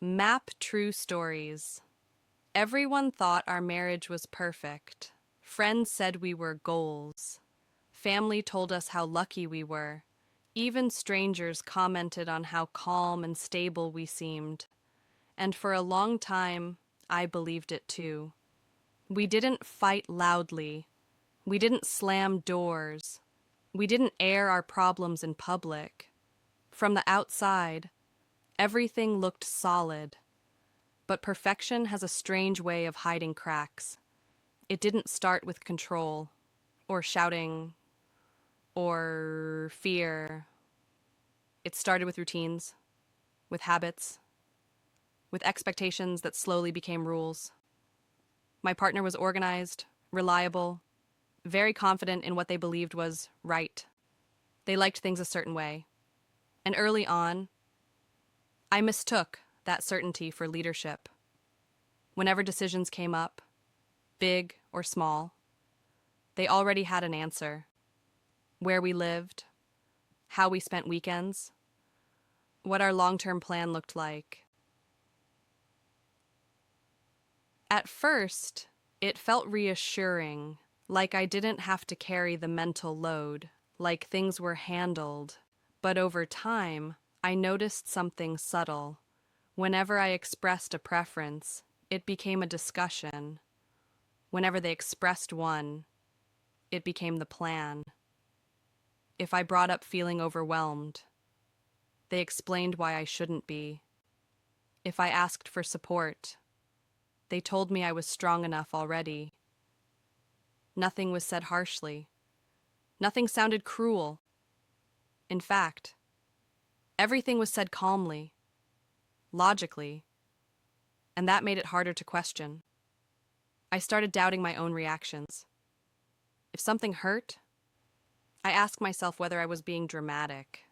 Map true stories. Everyone thought our marriage was perfect. Friends said we were goals. Family told us how lucky we were. Even strangers commented on how calm and stable we seemed. And for a long time, I believed it too. We didn't fight loudly. We didn't slam doors. We didn't air our problems in public. From the outside, everything looked solid. But perfection has a strange way of hiding cracks. It didn't start with control, or shouting, or fear. It started with routines, with habits, with expectations that slowly became rules. My partner was organized, reliable, very confident in what they believed was right. They liked things a certain way. And early on, I mistook that certainty for leadership. Whenever decisions came up, big or small, they already had an answer. Where we lived, how we spent weekends, what our long-term plan looked like. At first, it felt reassuring, like I didn't have to carry the mental load, like things were handled. But over time, I noticed something subtle. Whenever I expressed a preference, it became a discussion. Whenever they expressed one, it became the plan. If I brought up feeling overwhelmed, they explained why I shouldn't be. If I asked for support, they told me I was strong enough already. Nothing was said harshly. Nothing sounded cruel. In fact, everything was said calmly, logically, and that made it harder to question. I started doubting my own reactions. If something hurt, I asked myself whether I was being dramatic.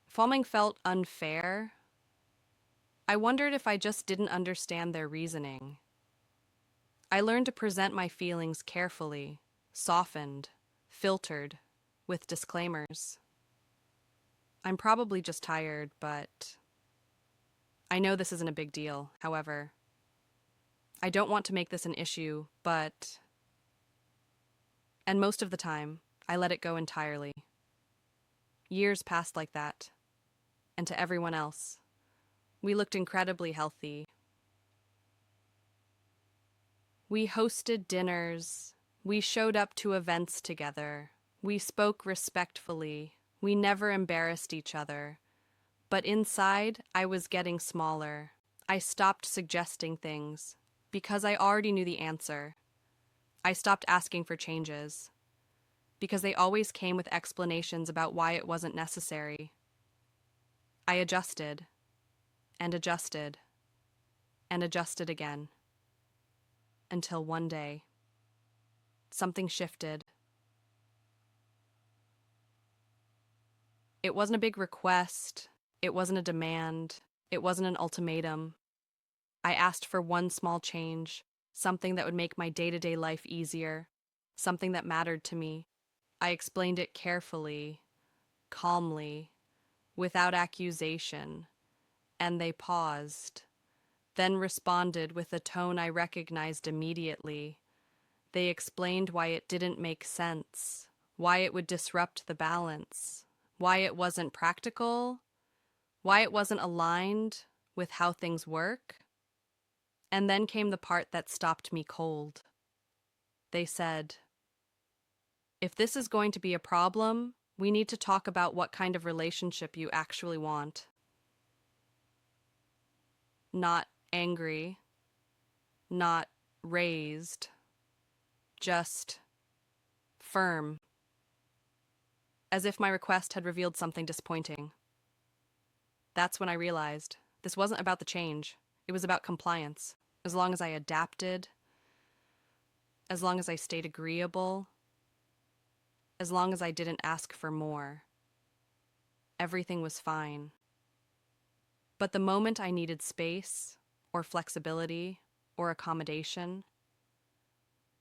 If something felt unfair, I wondered if I just didn't understand their reasoning. I learned to present my feelings carefully, softened, filtered, with disclaimers. I'm probably just tired, but I know this isn't a big deal. However, I don't want to make this an issue, but... And most of the time, I let it go entirely. Years passed like that, and to everyone else, we looked incredibly healthy. We hosted dinners, we showed up to events together, we spoke respectfully, we never embarrassed each other. But inside, I was getting smaller. I stopped suggesting things, because I already knew the answer. I stopped asking for changes, because they always came with explanations about why it wasn't necessary. I adjusted, and adjusted, and adjusted again. Until one day, something shifted. It wasn't a big request, it wasn't a demand, it wasn't an ultimatum. I asked for one small change, something that would make my day-to-day life easier, something that mattered to me. I explained it carefully, calmly, without accusation, and they paused, then responded with a tone I recognized immediately. They explained why it didn't make sense, why it would disrupt the balance, why it wasn't practical, why it wasn't aligned with how things work. And then came the part that stopped me cold. They said, if this is going to be a problem, we need to talk about what kind of relationship you actually want. Not angry, not raised, just firm. As if my request had revealed something disappointing. That's when I realized this wasn't about the change, it was about compliance. As long as I adapted, as long as I stayed agreeable, as long as I didn't ask for more, everything was fine. But the moment I needed space, or flexibility, or accommodation,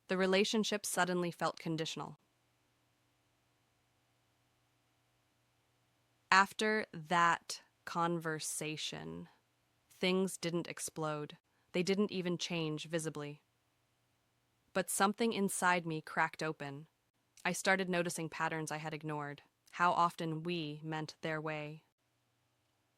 the relationship suddenly felt conditional. After that conversation, things didn't explode. They didn't even change visibly. But something inside me cracked open. I started noticing patterns I had ignored. How often we meant their way.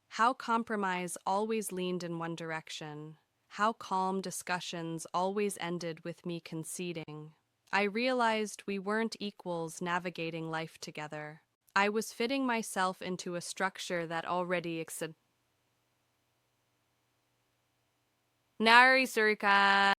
How compromise always leaned in one direction. How calm discussions always ended with me conceding. I realized we weren't equals navigating life together. I was fitting myself into a structure that already existed. Nari Surika.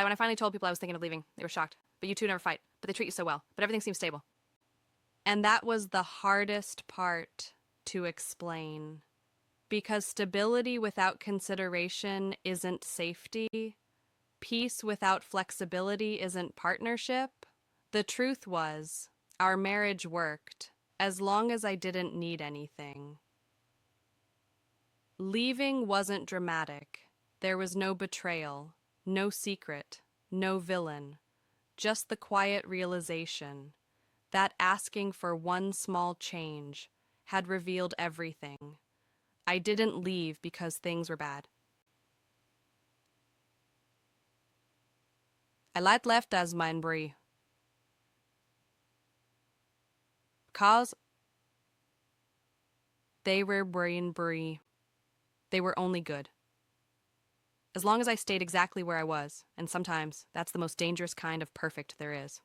When I finally told people I was thinking of leaving, they were shocked. But you two never fight. But they treat you so well. But everything seems stable. And that was the hardest part to explain. Because stability without consideration isn't safety. Peace without flexibility isn't partnership. The truth was, our marriage worked as long as I didn't need anything. Leaving wasn't dramatic. There was no betrayal, no secret, no villain. Just the quiet realization that asking for one small change had revealed everything. I didn't leave because things were bad. I light left as mine brie. Cause they were brie. They were only good. As long as I stayed exactly where I was, and sometimes that's the most dangerous kind of perfect there is.